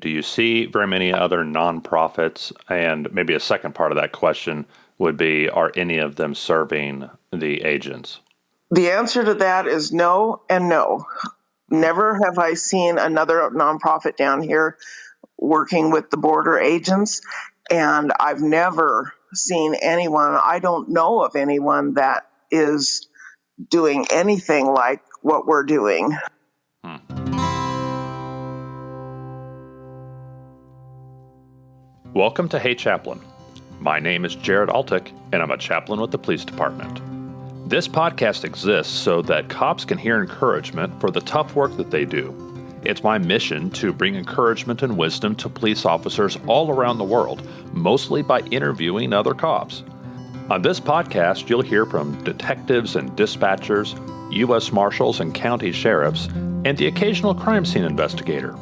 do you see very many other nonprofits? And maybe a second part of that question would be, are any of them serving the agents? The answer to that is no and no. Never have I seen another nonprofit down here working with the border agents, and I've never seen anyone, I don't know of anyone that is doing anything like what we're doing. Welcome to Hey Chaplain. My name is Jared Altick, and I'm a chaplain with the police department. This podcast exists so that cops can hear encouragement for the tough work that they do. It's my mission to bring encouragement and wisdom to police officers all around the world, mostly by interviewing other cops. On this podcast, you'll hear from detectives and dispatchers, U.S. Marshals and county sheriffs, and the occasional crime scene investigator.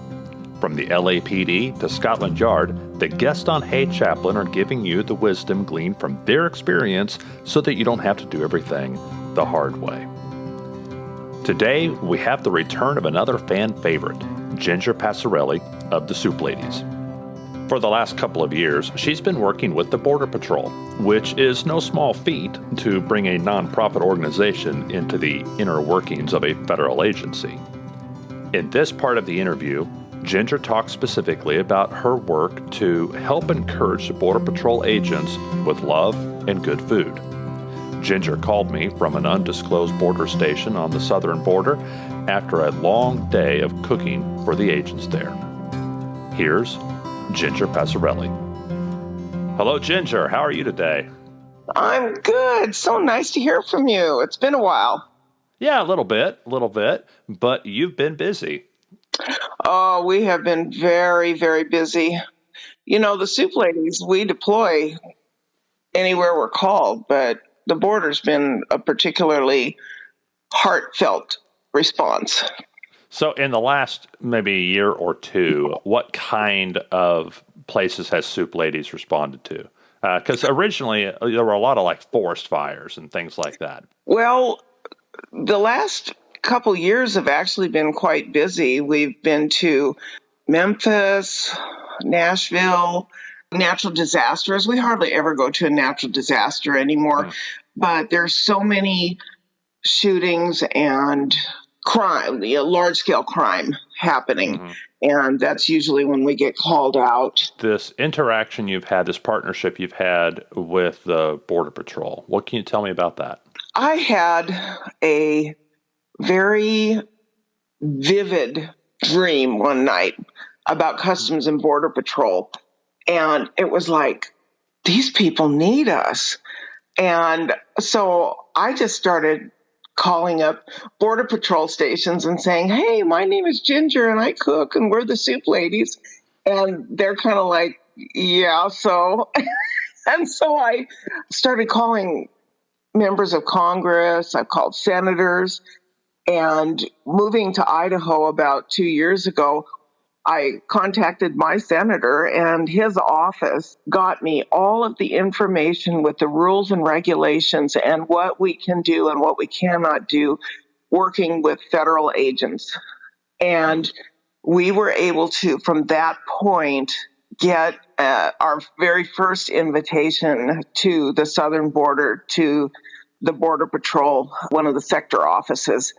From the LAPD to Scotland Yard, the guests on Hey Chaplain are giving you the wisdom gleaned from their experience so that you don't have to do everything the hard way. Today, we have the return of another fan favorite, Ginger Passarelli of the Soup Ladies. For the last couple of years, she's been working with the Border Patrol, which is no small feat to bring a nonprofit organization into the inner workings of a federal agency. In this part of the interview, Ginger talks specifically about her work to help encourage the Border Patrol agents with love and good food. Ginger called me from an undisclosed border station on the southern border after a long day of cooking for the agents there. Here's Ginger Passarelli. Hello, Ginger. How are you today? I'm good. So nice to hear from you. It's been a while. Yeah, a little bit, but you've been busy. Oh, we have been very, very busy. You know, the Soup Ladies, we deploy anywhere we're called, but the border's been a particularly heartfelt response. So in the last maybe year or two, what kind of places has Soup Ladies responded to? Because originally there were a lot of like forest fires and things like that. Well, the last couple years have actually been quite busy. We've been to Memphis, Nashville, natural disasters. We hardly ever go to a natural disaster anymore, but there's so many shootings and crime, large-scale crime happening, and that's usually when we get called out. This interaction you've had, this partnership you've had with the Border Patrol, what can you tell me about that? I had a very vivid dream one night about Customs and Border Patrol. And it was like, these people need us. And so I just started calling up Border Patrol stations and saying, hey, my name is Ginger and I cook and we're the Soup Ladies. And they're kind of like, yeah, so. And so I started calling members of Congress. I've called senators. And moving to Idaho about 2 years ago, I contacted my senator, and his office got me all of the information with the rules and regulations and what we can do and what we cannot do working with federal agents. And we were able to, from that point, get our very first invitation to the southern border, to the Border Patrol, one of the sector offices.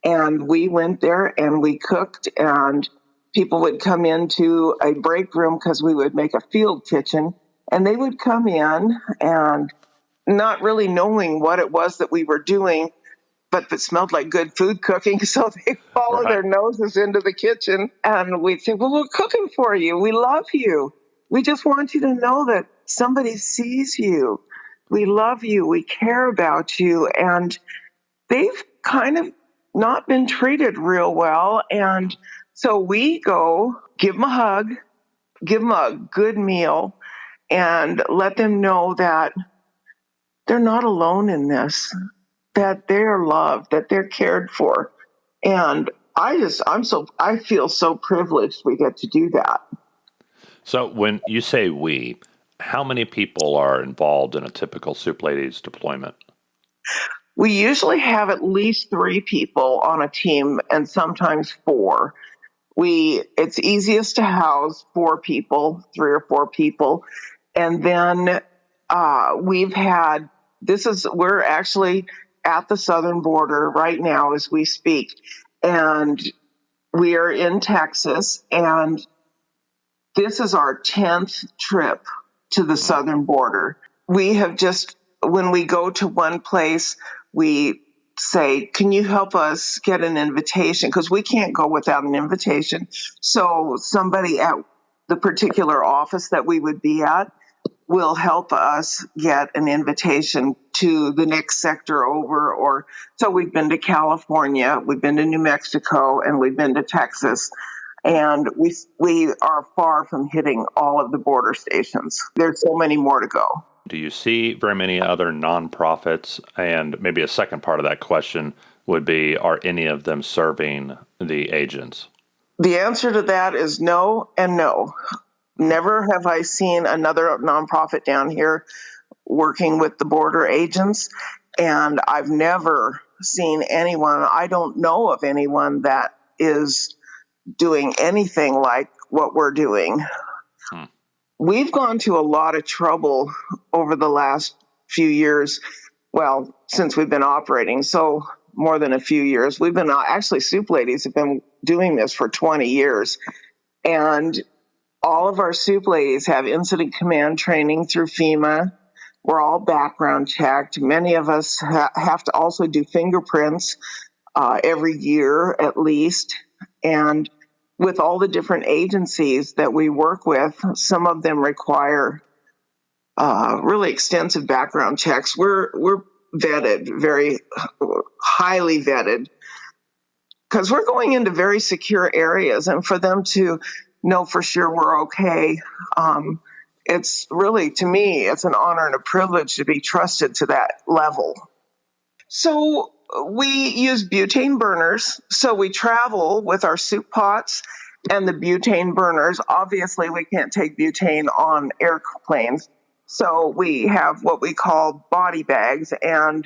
And we went there and we cooked, and people would come into a break room because we would make a field kitchen, and they would come in and not really knowing what it was that we were doing, but it smelled like good food cooking. So they follow their noses into the kitchen, and we'd say, well, we're cooking for you. We love you. We just want you to know that somebody sees you. We love you. We care about you. And they've kind of not been treated real well. And so we go give them a hug, give them a good meal, and let them know that they're not alone in this, that they're loved, that they're cared for. And I feel so privileged we get to do that. So when you say we, how many people are involved in a typical Soup Ladies deployment? We usually have at least 3 people on a team and sometimes 4. It's easiest to house 4 people, 3 or 4 people. And then we're actually at the southern border right now as we speak. And we are in Texas, and this is our 10th trip to the southern border. We have when we go to one place, we say, can you help us get an invitation? Because we can't go without an invitation. So somebody at the particular office that we would be at will help us get an invitation to the next sector over. Or so we've been to California, we've been to New Mexico, and we've been to Texas. And we are far from hitting all of the border stations. There's so many more to go. Do you see very many other nonprofits? And maybe a second part of that question would be, are any of them serving the agents? The answer to that is no and no. Never have I seen another nonprofit down here working with the border agents. And I've never seen anyone, I don't know of anyone that is doing anything like what we're doing. We've gone to a lot of trouble over the last few years. Well, since we've been operating, so more than a few years. We've been actually, Soup Ladies have been doing this for 20 years. And all of our Soup Ladies have incident command training through FEMA. We're all background checked. Many of us have to also do fingerprints every year at least. And with all the different agencies that we work with, some of them require really extensive background checks. We're vetted, very highly vetted, because we're going into very secure areas, and for them to know for sure we're okay, it's really, to me, it's an honor and a privilege to be trusted to that level. So we use butane burners. So we travel with our soup pots and the butane burners. Obviously, we can't take butane on airplanes. So we have what we call body bags, and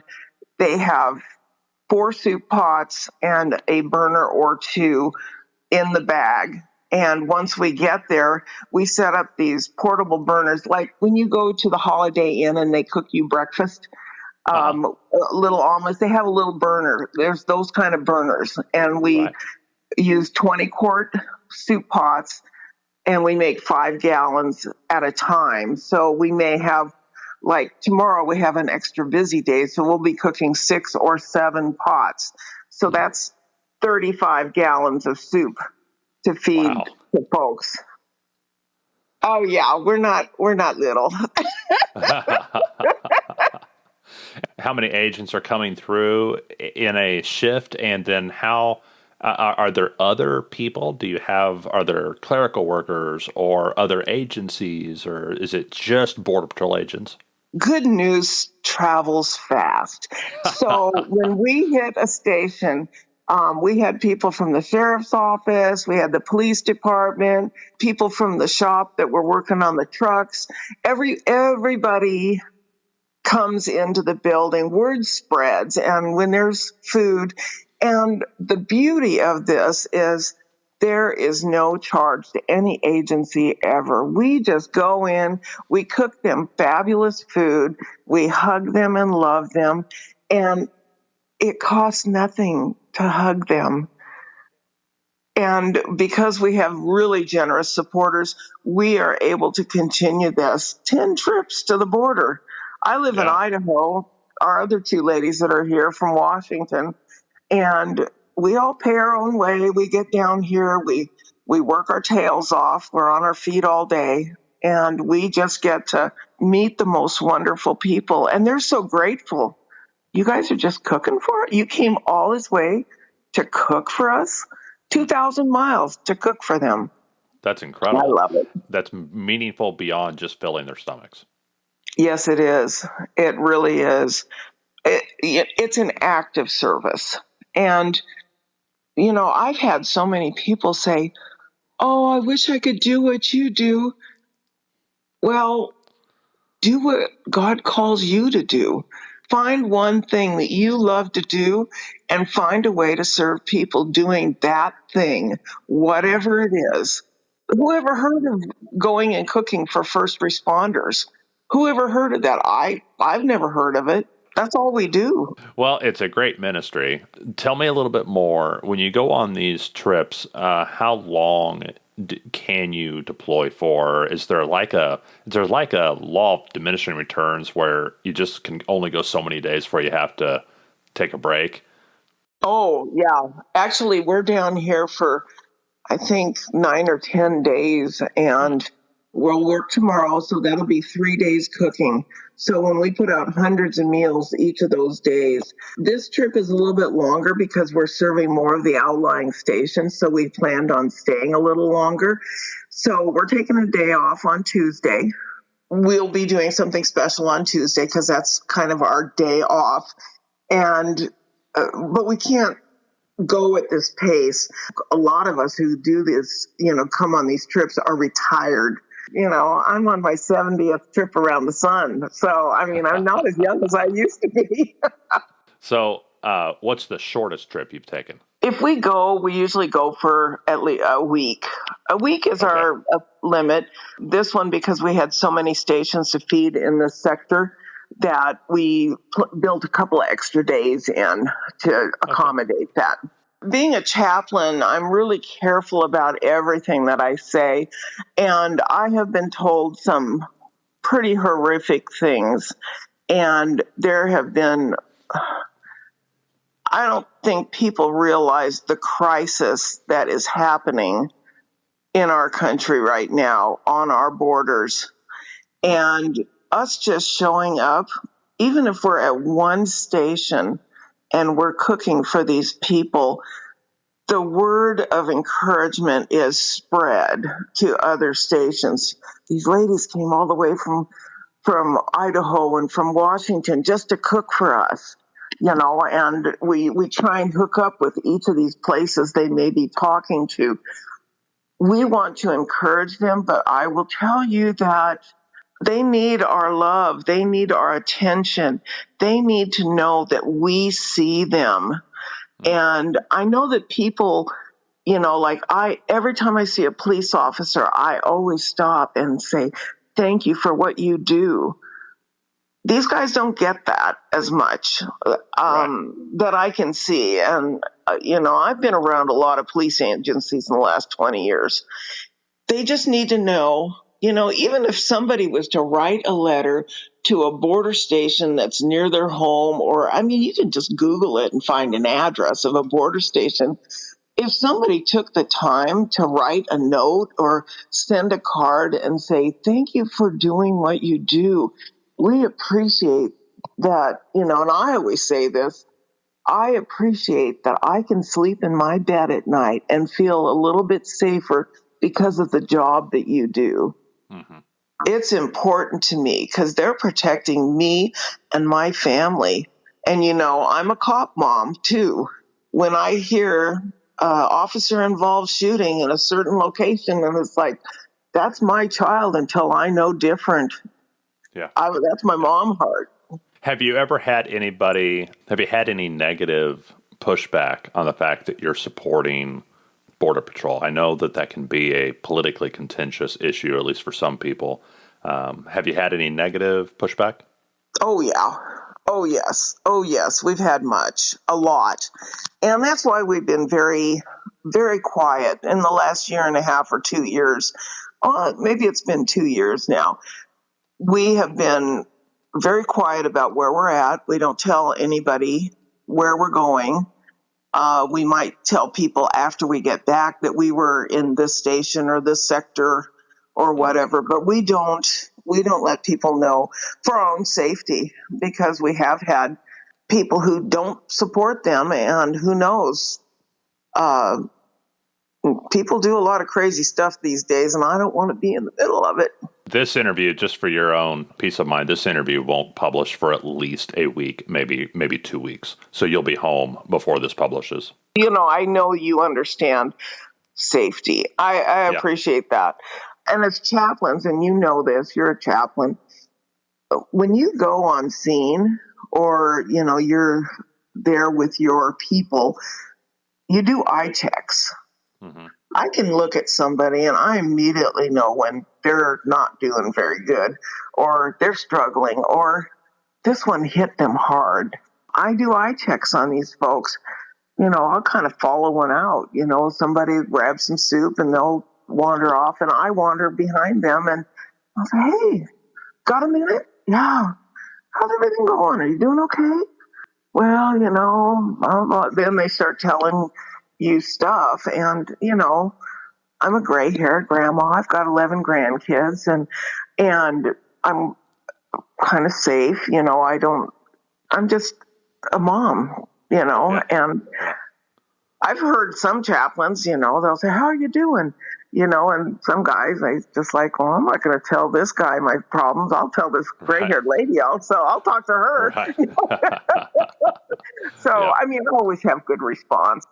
they have 4 soup pots and a burner or 2 in the bag. And once we get there, we set up these portable burners, like when you go to the Holiday Inn and they cook you breakfast. Little omelets, they have a little burner. There's those kind of burners. And we use 20-quart soup pots, and we make 5 gallons at a time. So we may have, like tomorrow, we have an extra busy day, so we'll be cooking 6 or 7 pots. So that's 35 gallons of soup to feed the folks. Oh yeah, we're not little. How many agents are coming through in a shift? And then how are there other people? Are there clerical workers or other agencies, or is it just Border Patrol agents? Good news travels fast. So when we hit a station, we had people from the sheriff's office, we had the police department, people from the shop that were working on the trucks. Everybody comes into the building, word spreads, and when there's food, and the beauty of this is there is no charge to any agency ever. We just go in, we cook them fabulous food, we hug them and love them, and it costs nothing to hug them. And because we have really generous supporters, we are able to continue this. 10 trips to the border. I live in Idaho. Our other 2 ladies that are here from Washington, and we all pay our own way. We get down here, we work our tails off. We're on our feet all day, and we just get to meet the most wonderful people. And they're so grateful. You guys are just cooking for it? You came all this way to cook for us? 2,000 miles to cook for them. That's incredible. I love it. That's meaningful beyond just filling their stomachs. Yes, it is. It really is. It's an act of service. And, I've had so many people say, oh, I wish I could do what you do. Well, do what God calls you to do. Find one thing that you love to do and find a way to serve people doing that thing, whatever it is. Whoever heard of going and cooking for first responders? Whoever heard of that? I've never heard of it. That's all we do. Well, it's a great ministry. Tell me a little bit more. When you go on these trips, how long can you deploy for? Is there like a law of diminishing returns where you just can only go so many days before you have to take a break? Oh, yeah. Actually, we're down here for, I think, 9 or 10 days, and we'll work tomorrow, so that'll be 3 days cooking. So when we put out hundreds of meals each of those days, this trip is a little bit longer because we're serving more of the outlying stations, so we planned on staying a little longer. So we're taking a day off on Tuesday. We'll be doing something special on Tuesday because that's kind of our day off. And but we can't go at this pace. A lot of us who do this, come on these trips are retired. I'm on my 70th trip around the sun. So, I'm not as young as I used to be. So, what's the shortest trip you've taken? If we go, we usually go for at least a week. A week is our limit. This one, because we had so many stations to feed in this sector, that we built a couple of extra days in to accommodate that. Being a chaplain, I'm really careful about everything that I say, and I have been told some pretty horrific things, and there have been, I don't think people realize the crisis that is happening in our country right now on our borders, and us just showing up, even if we're at one station and we're cooking for these people, the word of encouragement is spread to other stations. These ladies came all the way from Idaho and from Washington just to cook for us, and we try and hook up with each of these places they may be talking to. We want to encourage them, but I will tell you that they need our love. They need our attention. They need to know that we see them. And I know that people, every time I see a police officer, I always stop and say, thank you for what you do. These guys don't get that as much that I can see. And, I've been around a lot of police agencies in the last 20 years. They just need to know, even if somebody was to write a letter to a border station that's near their home, or, you can just Google it and find an address of a border station. If somebody took the time to write a note or send a card and say, thank you for doing what you do, we appreciate that, and I always say this, I appreciate that I can sleep in my bed at night and feel a little bit safer because of the job that you do. Mm-hmm. It's important to me because they're protecting me and my family. And, I'm a cop mom, too. When I hear officer-involved shooting in a certain location, and it's like, that's my child until I know different. Yeah. That's my mom heart. Have you had any negative pushback on the fact that you're supporting Border Patrol? I know that can be a politically contentious issue, at least for some people. Have you had any negative pushback? Oh, yeah. Oh, yes. Oh, yes. We've had a lot. And that's why we've been very, very quiet in the last year and a half or 2 years. Maybe it's been 2 years now. We have been very quiet about where we're at. We don't tell anybody where we're going. We might tell people after we get back that we were in this station or this sector or whatever, but we don't let people know for our own safety, because we have had people who don't support them, and who knows, people do a lot of crazy stuff these days, and I don't want to be in the middle of it. This interview, just for your own peace of mind, this interview won't publish for at least a week, maybe 2 weeks. So you'll be home before this publishes. I know you understand safety. I appreciate that. And as chaplains, and you know this, you're a chaplain, when you go on scene or, you're there with your people, you do eye checks. Mm-hmm. I can look at somebody and I immediately know when they're not doing very good, or they're struggling, or this one hit them hard. I do eye checks on these folks. I'll kind of follow one out. Somebody grabs some soup and they'll wander off, and I wander behind them, and I'll say, "Hey, got a minute? Yeah. How's everything going? Are you doing okay?" Well, then they start telling you stuff, and I'm a gray-haired grandma. I've got 11 grandkids, and I'm kind of safe. I'm just a mom, Yeah. and Yeah. I've heard some chaplains, they'll say, "How are you doing?" And some guys, I just like, "Well, I'm not going to tell this guy my problems. I'll tell this gray-haired lady also. I'll talk to her." Right. So, Yeah. I always have good response.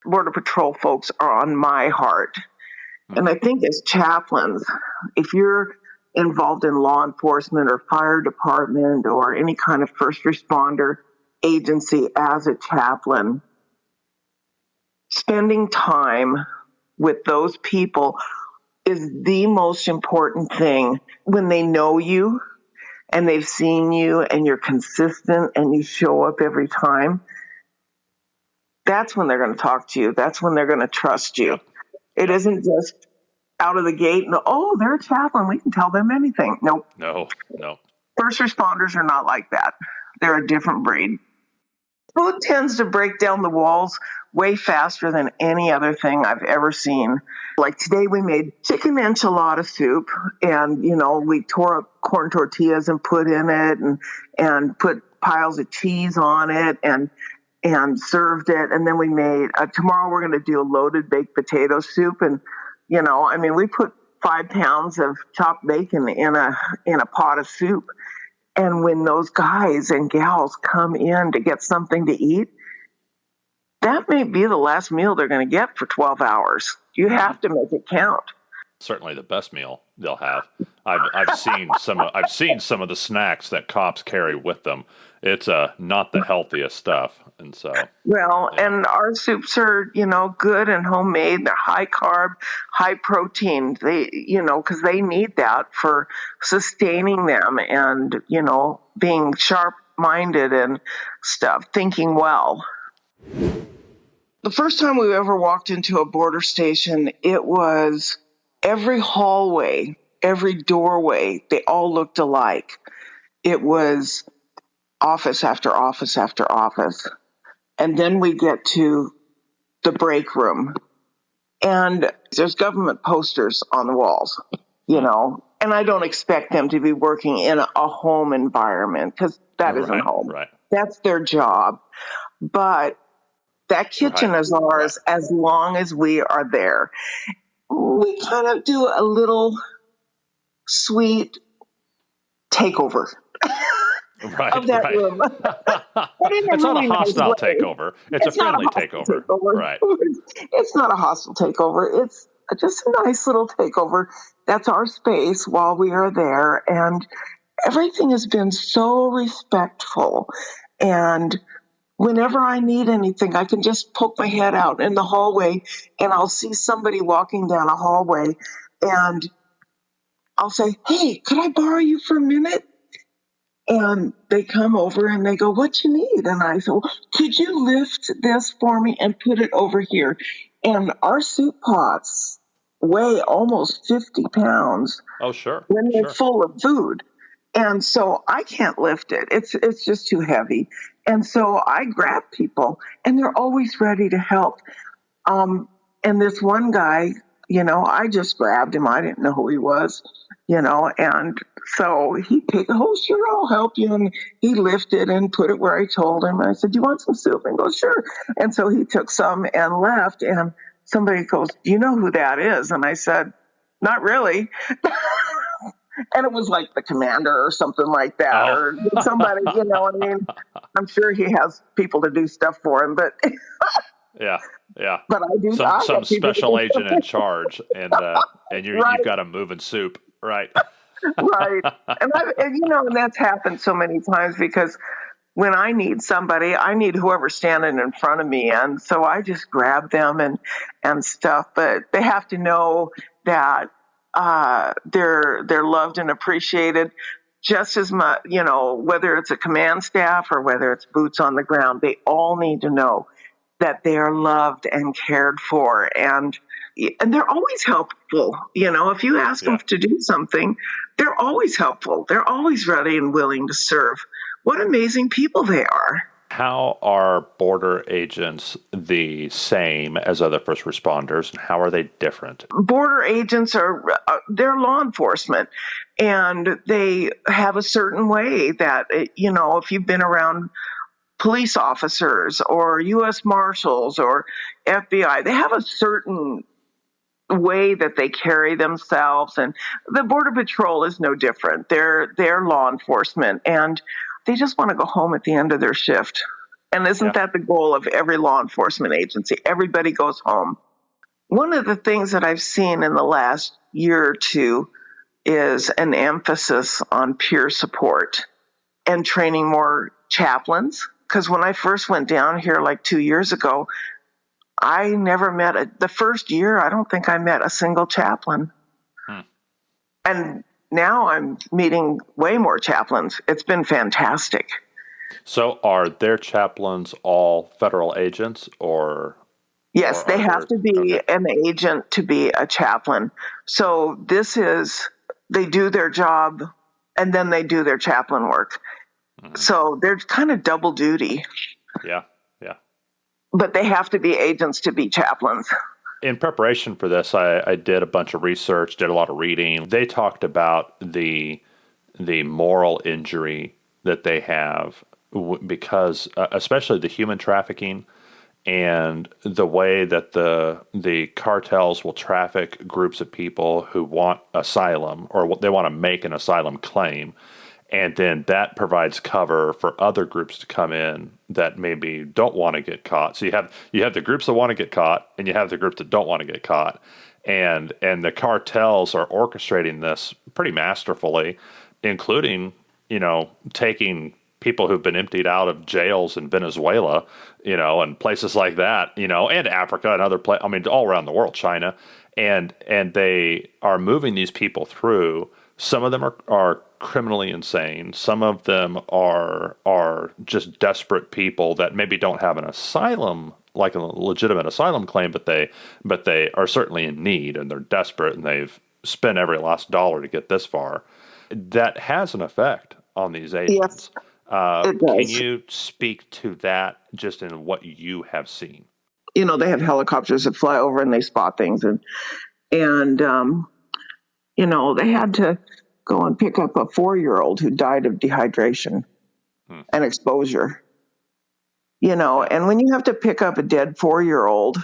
Border Patrol folks are on my heart. Mm-hmm. And I think as chaplains, if you're involved in law enforcement or fire department or any kind of first responder agency as a chaplain, spending time with those people is the most important thing. When they know you and they've seen you and you're consistent and you show up every time, that's when they're going to talk to you. That's when they're going to trust you. Yep. It isn't just out of the gate and, "Oh, they're a chaplain, we can tell them anything." Nope. No. First responders are not like that. They're a different breed. Food tends to break down the walls way faster than any other thing I've ever seen. Like today we made chicken enchilada soup, and, we tore up corn tortillas and put in it, and put piles of cheese on it, and served it. And then we made, tomorrow we're going to do a loaded baked potato soup. And, we put 5 pounds of chopped bacon in a pot of soup. And when those guys and gals come in to get something to eat, that may be the last meal they're going to get for 12 hours. You have to make it count. Certainly the best meal they'll have. I've seen some of the snacks that cops carry with them. It's not the healthiest stuff, and so. Well, and our soups are, good and homemade. They're high carb, high protein. They, because they need that for sustaining them and, being sharp minded and stuff, thinking well. The first time we ever walked into a border station, it was every hallway, every doorway, they all looked alike. It was office after office after office. And then we get to the break room, and there's government posters on the walls, and I don't expect them to be working in a home environment, because that isn't home. Right. That's their job. But that kitchen is ours as long as we are there. We kind of do a little sweet takeover. Of that room. It's not a hostile takeover. It's a friendly takeover. Right. It's not a hostile takeover. It's just a nice little takeover. That's our space while we are there. And everything has been so respectful. And whenever I need anything, I can just poke my head out in the hallway, and I'll see somebody walking down a hallway, and I'll say, "Hey, could I borrow you for a minute?" And they come over and they go, "What you need?" And I say, "Well, could you lift this for me and put it over here?" And our soup pots weigh almost 50 pounds. Oh, sure. When they're full of food. And so I can't lift it. It's just too heavy. And so I grab people, and they're always ready to help. And this one guy, I just grabbed him. I didn't know who he was, and so he picked, "Oh, sure, I'll help you." And he lifted and put it where I told him. And I said, "Do you want some soup?" And he goes, "Sure." And so he took some and left. And somebody goes, "Do you know who that is?" And I said, "Not really." And it was like the commander or something like that, or somebody, I'm sure he has people to do stuff for him, but yeah. But I do some special agent in charge, and you've got a moving soup, right? Right. And that's happened so many times, because when I need somebody, I need whoever's standing in front of me. And so I just grab them and stuff. But they have to know that they're loved and appreciated just as much, whether it's a command staff or whether it's boots on the ground. They all need to know that they are loved and cared for. And they're always helpful. If you ask them to do something, they're always helpful. They're always ready and willing to serve. What amazing people they are. How are border agents the same as other first responders, and how are they different? Border agents they're law enforcement, and they have a certain way that, if you've been around police officers or U.S. Marshals or FBI, they have a certain way that they carry themselves. And the Border Patrol is no different. They're law enforcement, and they just want to go home at the end of their shift. And isn't that the goal of every law enforcement agency? Everybody goes home. One of the things that I've seen in the last year or two is an emphasis on peer support and training more chaplains. Because when I first went down here like 2 years ago, I never met the first year, I don't think I met a single chaplain. And now I'm meeting way more chaplains. It's been fantastic. So are their chaplains all federal agents or? Yes, they have to be an agent to be a chaplain. So they do their job and then they do their chaplain work. So they're kind of double duty. Yeah. But they have to be agents to be chaplains. In preparation for this, I did a bunch of research, did a lot of reading. They talked about the moral injury that they have because, especially the human trafficking and the way that the cartels will traffic groups of people who want asylum or they want to make an asylum claim. And then that provides cover for other groups to come in that maybe don't want to get caught. So you have the groups that want to get caught, and you have the groups that don't want to get caught. And the cartels are orchestrating this pretty masterfully, including, taking people who've been emptied out of jails in Venezuela, and places like that, and Africa and other places. I mean, all around the world, China, and they are moving these people through. Some of them are criminally insane. Some of them are just desperate people that maybe don't have an asylum, like a legitimate asylum claim, but they are certainly in need and they're desperate and they've spent every last dollar to get this far. That has an effect on these agents. Yes, it does. Can you speak to that just in what you have seen? They have helicopters that fly over and they spot things, and they had to go and pick up a 4-year-old who died of dehydration and exposure. And when you have to pick up a dead 4-year-old,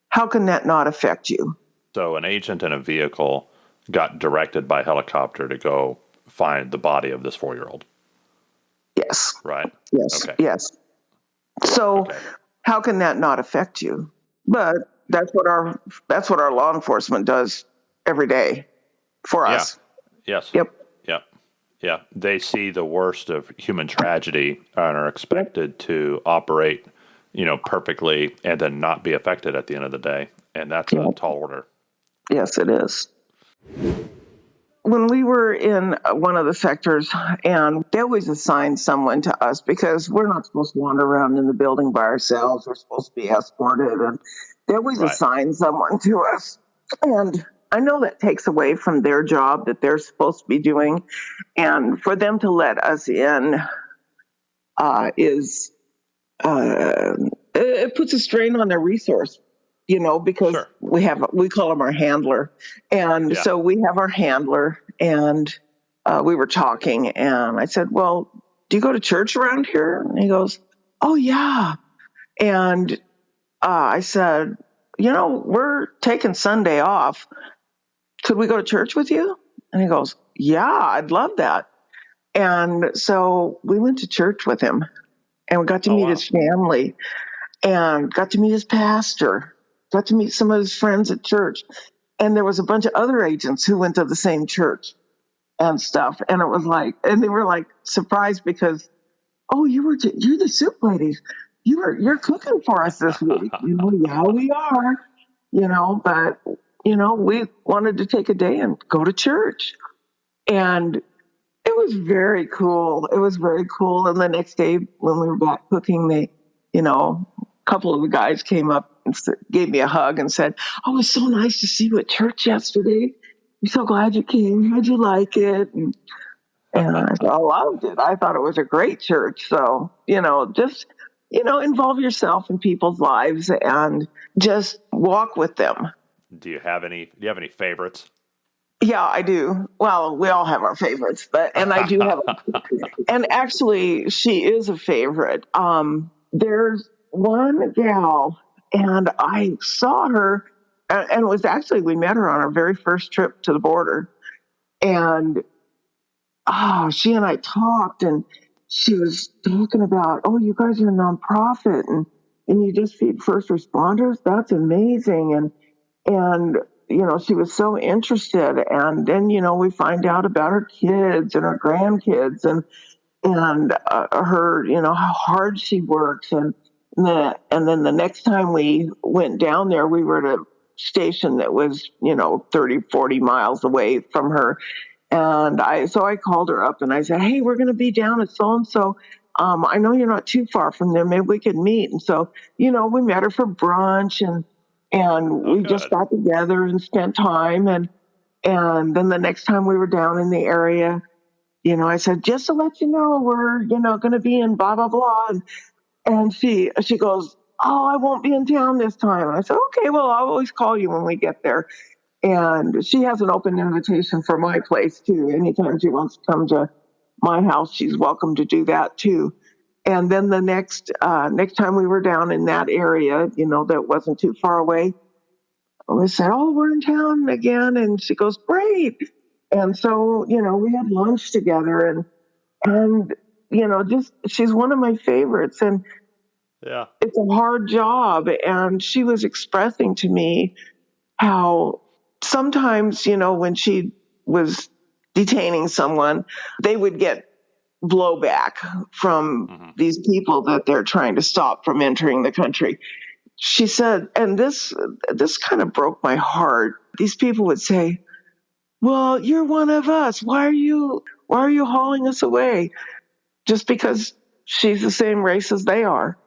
how can that not affect you? So an agent in a vehicle got directed by helicopter to go find the body of this 4-year-old. Yes. Right? Yes. Okay. Yes. So how can that not affect you? But that's what our law enforcement does every day for us. Yes. Yep. Yeah. They see the worst of human tragedy and are expected to operate, perfectly and then not be affected at the end of the day. And that's a tall order. Yes, it is. When we were in one of the sectors, and they always assign someone to us because we're not supposed to wander around in the building by ourselves. We're supposed to be escorted, and they always assign someone to us. And I know that takes away from their job that they're supposed to be doing. And for them to let us in it puts a strain on their resource, because we call him our handler. And so we have our handler, and we were talking, and I said, well, do you go to church around here? And he goes, oh, yeah. And I said, we're taking Sunday off. Could we go to church with you? And he goes, yeah, I'd love that. And so we went to church with him, and we got to meet his family, and got to meet his pastor, got to meet some of his friends at church. And there was a bunch of other agents who went to the same church and stuff. And it was and they were surprised because oh, you're the soup ladies. You're cooking for us this week. Yeah, we are. But we wanted to take a day and go to church, and it was very cool. It was very cool. And the next day when we were back cooking, a couple of the guys came up and gave me a hug and said, "Oh, it was so nice to see you at church yesterday. I'm so glad you came. How'd you like it?" And I said, I loved it. I thought it was a great church. So, just, involve yourself in people's lives and just walk with them. Do you have any favorites? Yeah, I do. Well, we all have our favorites, and I do have, and actually she is a favorite. There's one gal, and I saw her, and it was actually, we met her on our very first trip to the border. And she and I talked, and she was talking about, oh, you guys are a nonprofit, and you just feed first responders. That's amazing. And she was so interested. And then, we find out about her kids and her grandkids and her, how hard she works. And then the next time we went down there, we were at a station that was, 30, 40 miles away from her. And so I called her up and I said, hey, we're going to be down at so-and-so. I know you're not too far from there. Maybe we could meet. And so, we met her for brunch and we just got together and spent time. And then the next time we were down in the area, I said, just to let you know, we're, going to be in blah, blah, blah. And she goes, oh, I won't be in town this time. And I said, okay, well, I'll always call you when we get there. And she has an open invitation for my place, too. Anytime she wants to come to my house, she's welcome to do that, too. And then the next time we were down in that area, that wasn't too far away, we said, oh, we're in town again. And she goes, great. And so, we had lunch together and just she's one of my favorites. And yeah, it's a hard job. And she was expressing to me how sometimes, when she was detaining someone, they would get blowback from these people that they're trying to stop from entering the country. She said, and this kind of broke my heart. These people would say, well, you're one of us. Why are you hauling us away? Just because she's the same race as they are.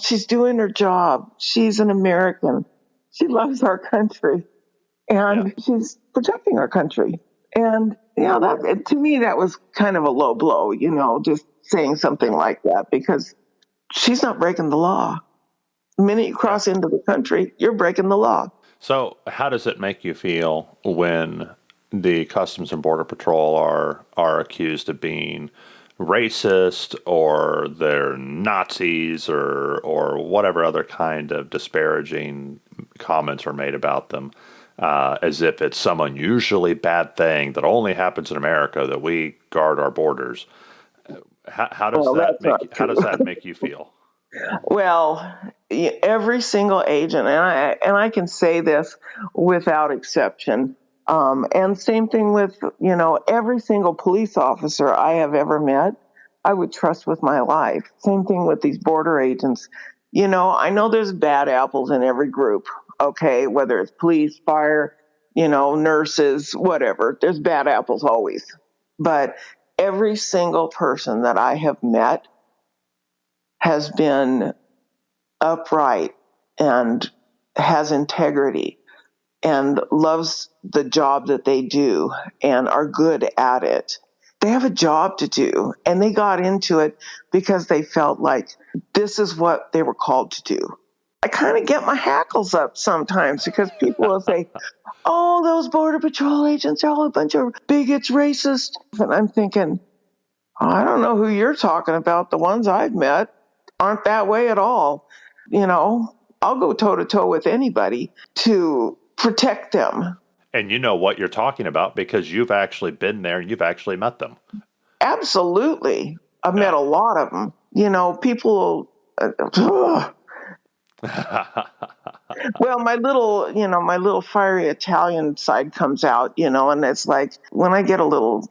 She's doing her job. She's an American. She loves our country. And she's protecting our country. And, to me, that was kind of a low blow, just saying something like that, because she's not breaking the law. The minute you cross into the country, you're breaking the law. So how does it make you feel when the Customs and Border Patrol are accused of being racist, or they're Nazis, or whatever other kind of disparaging comments are made about them, as if it's some unusually bad thing that only happens in America, that we guard our borders? How does that make you feel? Well, every single agent, and I can say this without exception, and same thing with, every single police officer I have ever met, I would trust with my life. Same thing with these border agents. I know there's bad apples in every group, okay, whether it's police, fire, nurses, whatever. There's bad apples always. But every single person that I have met has been upright and has integrity and loves the job that they do and are good at it. They have a job to do, and they got into it because they felt like this is what they were called to do. I kind of get my hackles up sometimes because people will say, oh, those Border Patrol agents are all a bunch of bigots, racists. And I'm thinking, I don't know who you're talking about. The ones I've met aren't that way at all. I'll go toe to toe with anybody to protect them. And you know what you're talking about because you've actually been there and you've actually met them. Absolutely. I've met a lot of them. People. Well, my little fiery Italian side comes out, and it's like when I get a little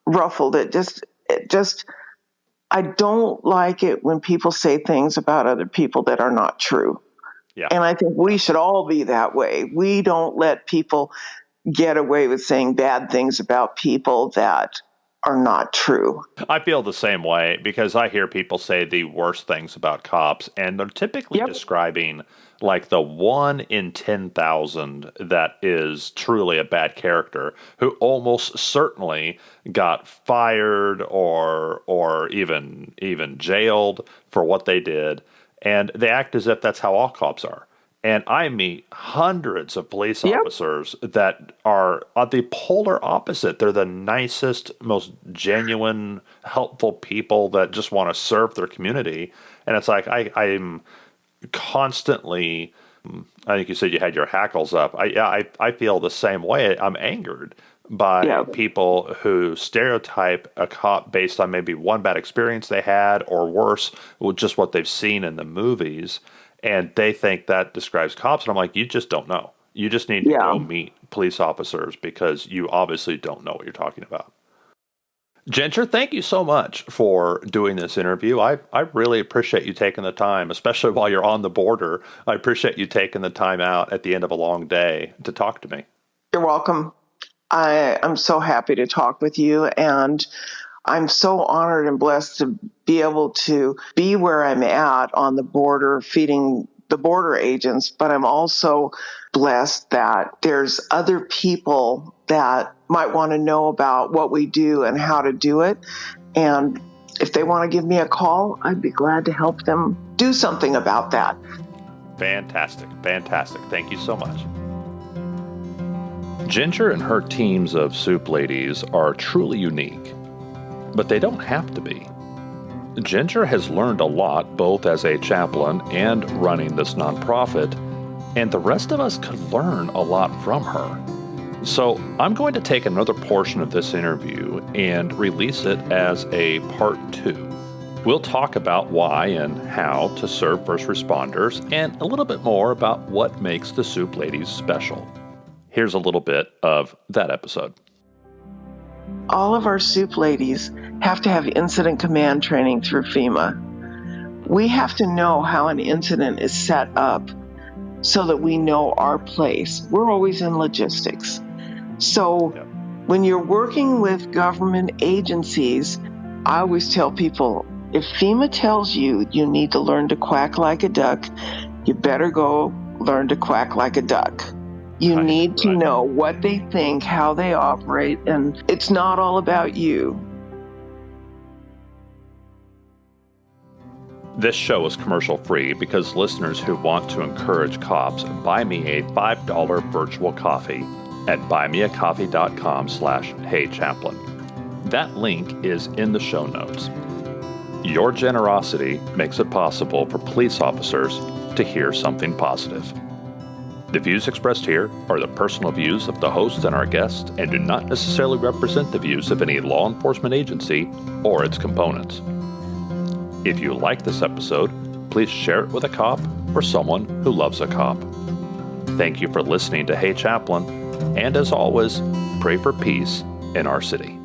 ruffled, it just I don't like it when people say things about other people that are not true. Yeah. And I think we should all be that way. We don't let people get away with saying bad things about people that are not true. I feel the same way because I hear people say the worst things about cops, and they're typically describing like the 1 in 10,000 that is truly a bad character who almost certainly got fired or even jailed for what they did, and they act as if that's how all cops are. And I meet hundreds of police officers that are the polar opposite. They're the nicest, most genuine, helpful people that just want to serve their community. And it's like I'm constantly, I think you said you had your hackles up. I feel the same way. I'm angered by people who stereotype a cop based on maybe one bad experience they had, or worse, just what they've seen in the movies. And they think that describes cops. And I'm like, you just don't know. You just need to go meet police officers because you obviously don't know what you're talking about. Ginger, thank you so much for doing this interview. I really appreciate you taking the time, especially while you're on the border. I appreciate you taking the time out at the end of a long day to talk to me. You're welcome. I'm so happy to talk with you, and I'm so honored and blessed to be able to be where I'm at on the border, feeding the border agents, but I'm also blessed that there's other people that might want to know about what we do and how to do it. And if they want to give me a call, I'd be glad to help them do something about that. Fantastic. Thank you so much. Ginger and her teams of soup ladies are truly unique, but they don't have to be. Ginger has learned a lot both as a chaplain and running this nonprofit, and the rest of us could learn a lot from her. So I'm going to take another portion of this interview and release it as a part 2. We'll talk about why and how to serve first responders and a little bit more about what makes the soup ladies special. Here's a little bit of that episode. All of our soup ladies have to have incident command training through FEMA. We have to know how an incident is set up so that we know our place. We're always in logistics. So when you're working with government agencies, I always tell people, if FEMA tells you you need to learn to quack like a duck, you better go learn to quack like a duck. You need to know what they think, how they operate, and it's not all about you. This show is commercial free because listeners who want to encourage cops buy me a $5 virtual coffee at buymeacoffee.com/HeyChaplain. That link is in the show notes. Your generosity makes it possible for police officers to hear something positive. The views expressed here are the personal views of the host and our guests and do not necessarily represent the views of any law enforcement agency or its components. If you like this episode, please share it with a cop or someone who loves a cop. Thank you for listening to Hey Chaplain, and as always, pray for peace in our city.